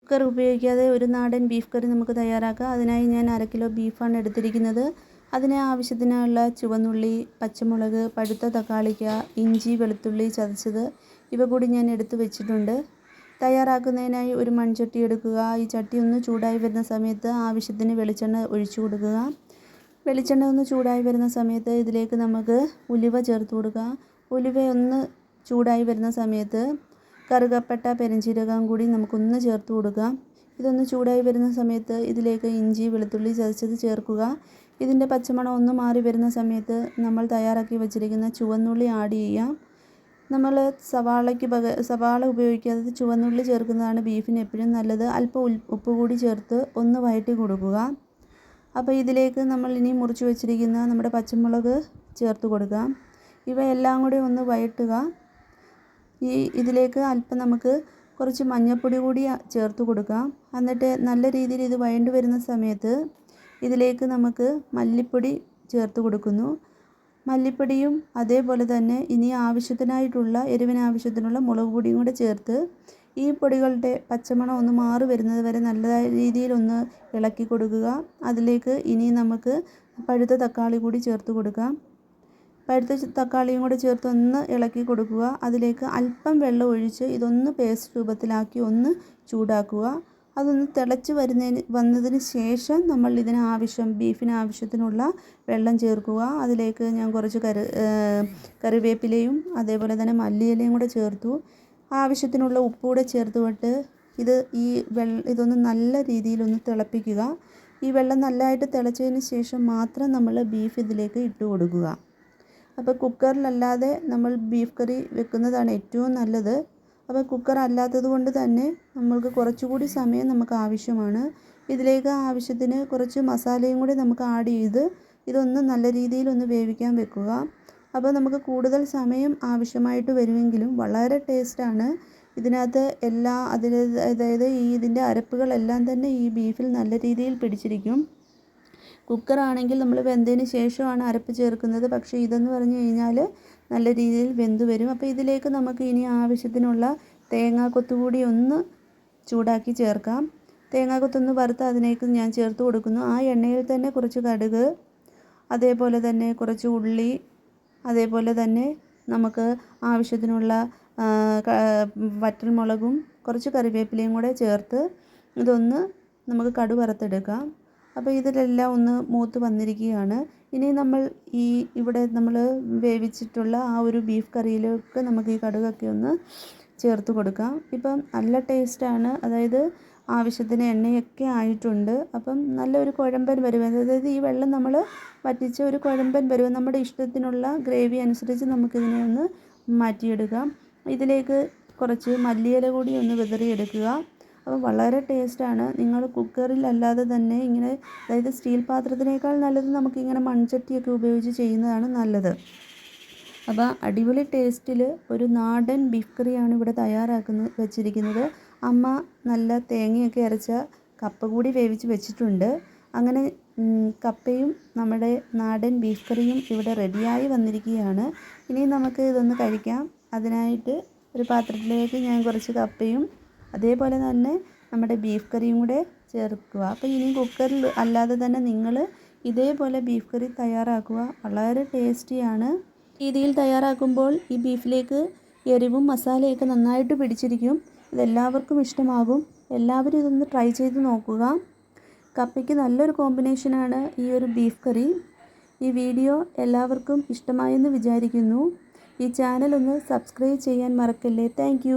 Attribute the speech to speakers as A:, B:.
A: Cooker ഉപയോഗിക്കാതെ ഒരു നാടൻ ബീഫ് കറി നമുക്ക് തയ്യാറാക്കാം. അതിനായി ഞാൻ 1/2 കിലോ ബീഫാണ് എടുത്തിരിക്കുന്നത്. അതിന് ആവശ്യത്തിനുള്ള ചുവന്നുള്ളി, പച്ചമുളക്, പഴുത്ത തക്കാളിക്ക, ഇഞ്ചി, വെളുത്തുള്ളി ചതച്ചത് ഇവ കൂടി ഞാൻ എടുത്തു വെച്ചിട്ടുണ്ട്. തയ്യാറാക്കുന്നതിനായി ഒരു മൺചട്ടി എടുക്കുക. ഈ ചട്ടി ഒന്ന് ചൂടായി വരുന്ന സമയത്ത് ആവശ്യത്തിന് വെളിച്ചെണ്ണ ഒഴിച്ചു കൊടുക്കുക. വെളിച്ചെണ്ണ ഒന്ന് ചൂടായി വരുന്ന സമയത്ത് ഇതിലേക്ക് നമുക്ക് ഉലുവ ചേർത്ത് കൊടുക്കുക. ഉലുവ ഒന്ന് ചൂടായി വരുന്ന സമയത്ത് കറുകപ്പട്ട, പെരുംജീരകം കൂടി നമുക്കൊന്ന് ചേർത്ത് കൊടുക്കാം. ഇതൊന്ന് ചൂടായി വരുന്ന സമയത്ത് ഇതിലേക്ക് ഇഞ്ചി, വെളുത്തുള്ളി ചതച്ചത് ചേർക്കുക. ഇതിൻ്റെ പച്ചമണം ഒന്ന് മാറി വരുന്ന സമയത്ത് നമ്മൾ തയ്യാറാക്കി വെച്ചിരിക്കുന്ന ചുവന്നുള്ളി ആഡ് ചെയ്യാം. നമ്മൾ സവാള ഉപയോഗിക്കാതെ ചുവന്നുള്ളി ചേർക്കുന്നതാണ് ബീഫിന് എപ്പോഴും നല്ലത്. അല്പം ഉപ്പ് കൂടി ചേർത്ത് ഒന്ന് വഴറ്റി കൊടുക്കുക. അപ്പോൾ ഇതിലേക്ക് നമ്മൾ ഇനി മുറിച്ച് വെച്ചിരിക്കുന്ന നമ്മുടെ പച്ചമുളക് ചേർത്ത് കൊടുക്കാം. ഇവയെല്ലാം കൂടി ഒന്ന് വഴറ്റുക. ഇതിലേക്ക് അല്പം നമുക്ക് കുറച്ച് മഞ്ഞൾപ്പൊടി കൂടി ചേർത്ത് കൊടുക്കാം. എന്നിട്ട് നല്ല രീതിയിൽ ഇത് വഴണ്ട് വരുന്ന സമയത്ത് ഇതിലേക്ക് നമുക്ക് മല്ലിപ്പൊടി ചേർത്ത് കൊടുക്കുന്നു. മല്ലിപ്പൊടിയും അതേപോലെ തന്നെ ഇനി എരിവിന് ആവശ്യത്തിനുള്ള മുളക് പൊടിയും കൂടെ ചേർത്ത് ഈ പൊടികളുടെ പച്ചമണം ഒന്ന് മാറി വരുന്നത് വരെ നല്ല രീതിയിൽ ഒന്ന് ഇളക്കി കൊടുക്കുക. അതിലേക്ക് ഇനി നമുക്ക് പഴുത്ത തക്കാളി കൂടി ചേർത്ത് കൊടുക്കാം. പഴുത്ത തക്കാളിയും കൂടി ചേർത്ത് ഒന്ന് ഇളക്കി കൊടുക്കുക. അതിലേക്ക് അല്പം വെള്ളം ഒഴിച്ച് ഇതൊന്ന് പേസ്റ്റ് രൂപത്തിലാക്കി ഒന്ന് ചൂടാക്കുക. അതൊന്ന് തിളച്ച് വന്നതിന് ശേഷം നമ്മൾ ബീഫിന് ആവശ്യത്തിനുള്ള വെള്ളം ചേർക്കുക. അതിലേക്ക് ഞാൻ കുറച്ച് കറിവേപ്പിലയും അതേപോലെ തന്നെ മല്ലിയിലയും കൂടെ ചേർത്തു. ആവശ്യത്തിനുള്ള ഉപ്പ് കൂടെ ചേർത്തുകൊണ്ട് ഇതൊന്ന് നല്ല രീതിയിലൊന്ന് തിളപ്പിക്കുക. ഈ വെള്ളം നല്ലതായിട്ട് തിളച്ചതിന് ശേഷം മാത്രം നമ്മൾ ബീഫ് ഇതിലേക്ക് ഇട്ട് കൊടുക്കുക. അപ്പോൾ കുക്കറിലല്ലാതെ നമ്മൾ ബീഫ് കറി വെക്കുന്നതാണ് ഏറ്റവും നല്ലത്. അപ്പോൾ കുക്കർ അല്ലാത്തത് കൊണ്ട് തന്നെ നമ്മൾക്ക് കുറച്ചുകൂടി സമയം നമുക്ക് ആവശ്യമാണ്. ഇതിലേക്ക് ആവശ്യത്തിന് കുറച്ച് മസാലയും കൂടി നമുക്ക് ആഡ് ചെയ്ത് ഇതൊന്ന് നല്ല രീതിയിലൊന്ന് വേവിക്കാൻ വെക്കുക. അപ്പോൾ നമുക്ക് കൂടുതൽ സമയം ആവശ്യമായിട്ട് വരുമെങ്കിലും വളരെ ടേസ്റ്റാണ്. ഇതിനകത്ത് അതായത് ഇതിൻ്റെ അരപ്പുകളെല്ലാം തന്നെ ഈ ബീഫിൽ നല്ല രീതിയിൽ പിടിച്ചിരിക്കും. കുക്കറാണെങ്കിൽ നമ്മൾ വെന്തതിന് ശേഷമാണ് അരപ്പ് ചേർക്കുന്നത്. പക്ഷേ ഇതെന്ന് പറഞ്ഞു കഴിഞ്ഞാൽ നല്ല രീതിയിൽ വെന്ത് വരും. അപ്പോൾ ഇതിലേക്ക് നമുക്ക് ഇനി ആവശ്യത്തിനുള്ള തേങ്ങാക്കൊത്ത് കൂടി ഒന്ന് ചൂടാക്കി ചേർക്കാം. തേങ്ങാക്കൊത്തൊന്ന് വറുത്ത് അതിലേക്ക് ഞാൻ ചേർത്ത് കൊടുക്കുന്നു. ആ എണ്ണയിൽ തന്നെ കുറച്ച് കടുക്, അതേപോലെ തന്നെ കുറച്ച് ഉള്ളി, അതേപോലെ തന്നെ നമുക്ക് ആവശ്യത്തിനുള്ള വറ്റൽമുളകും കുറച്ച് കറിവേപ്പിലയും കൂടെ ചേർത്ത് ഇതൊന്ന് നമുക്ക് കടുക് വറുത്തെടുക്കാം. അപ്പോൾ ഇതിലെല്ലാം ഒന്ന് മൂത്ത് വന്നിരിക്കുകയാണ്. ഇനി നമ്മൾ ഇവിടെ നമ്മൾ വേവിച്ചിട്ടുള്ള ആ ഒരു ബീഫ് കറിയിലേക്ക് നമുക്ക് ഈ കടുകൊക്കെ ഒന്ന് ചേർത്ത് കൊടുക്കാം. ഇപ്പം നല്ല ടേസ്റ്റാണ്. അതായത് ആവശ്യത്തിന് എണ്ണയൊക്കെ ആയിട്ടുണ്ട്. അപ്പം നല്ലൊരു കുഴമ്പൻ പരുവം, അതായത് ഈ വെള്ളം നമ്മൾ വറ്റിച്ച് ഒരു കുഴമ്പൻ പരുവം നമ്മുടെ ഇഷ്ടത്തിനുള്ള ഗ്രേവി അനുസരിച്ച് നമുക്കിതിനെ ഒന്ന് മാറ്റിയെടുക്കാം. ഇതിലേക്ക് കുറച്ച് മല്ലിയില കൂടി ഒന്ന് വിതറിയെടുക്കുക. അപ്പോൾ വളരെ ടേസ്റ്റാണ്. നിങ്ങൾ കുക്കറിലല്ലാതെ തന്നെ ഇങ്ങനെ, അതായത് സ്റ്റീൽ പാത്രത്തിനേക്കാൾ നല്ലത് നമുക്കിങ്ങനെ മൺചട്ടിയൊക്കെ ഉപയോഗിച്ച് ചെയ്യുന്നതാണ് അപ്പോൾ അടിപൊളി ടേസ്റ്റിൽ ഒരു നാടൻ ബീഫ് കറിയാണ് ഇവിടെ വെച്ചിരിക്കുന്നത്. അമ്മ നല്ല തേങ്ങയൊക്കെ അരച്ച കപ്പ കൂടി വേവിച്ച് വെച്ചിട്ടുണ്ട്. അങ്ങനെ കപ്പയും നമ്മുടെ നാടൻ ബീഫ് കറിയും ഇവിടെ റെഡിയായി വന്നിരിക്കുകയാണ്. ഇനി നമുക്ക് ഇതൊന്ന് കഴിക്കാം. അതിനായിട്ട് ഒരു പാത്രത്തിലേക്ക് ഞാൻ കുറച്ച് കപ്പയും അതേപോലെ തന്നെ നമ്മുടെ ബീഫ് കറിയും കൂടെ ചേർക്കുക. അപ്പോൾ ഇനി കുക്കറിൽ അല്ലാതെ തന്നെ നിങ്ങൾ ഇതേപോലെ ബീഫ് കറി തയ്യാറാക്കുക. വളരെ ടേസ്റ്റിയാണ്. രീതിയിൽ തയ്യാറാക്കുമ്പോൾ ഈ ബീഫിലേക്ക് എരിവും മസാലയൊക്കെ നന്നായിട്ട് പിടിച്ചിരിക്കും. ഇതെല്ലാവർക്കും ഇഷ്ടമാകും. എല്ലാവരും ഇതൊന്ന് ട്രൈ ചെയ്ത് നോക്കുക. കപ്പയ്ക്ക് നല്ലൊരു കോമ്പിനേഷനാണ് ഈ ഒരു ബീഫ് കറി. ഈ വീഡിയോ എല്ലാവർക്കും ഇഷ്ടമായെന്ന് വിചാരിക്കുന്നു. ഈ ചാനൽ ഒന്ന് സബ്സ്ക്രൈബ് ചെയ്യാൻ മറക്കല്ലേ. താങ്ക്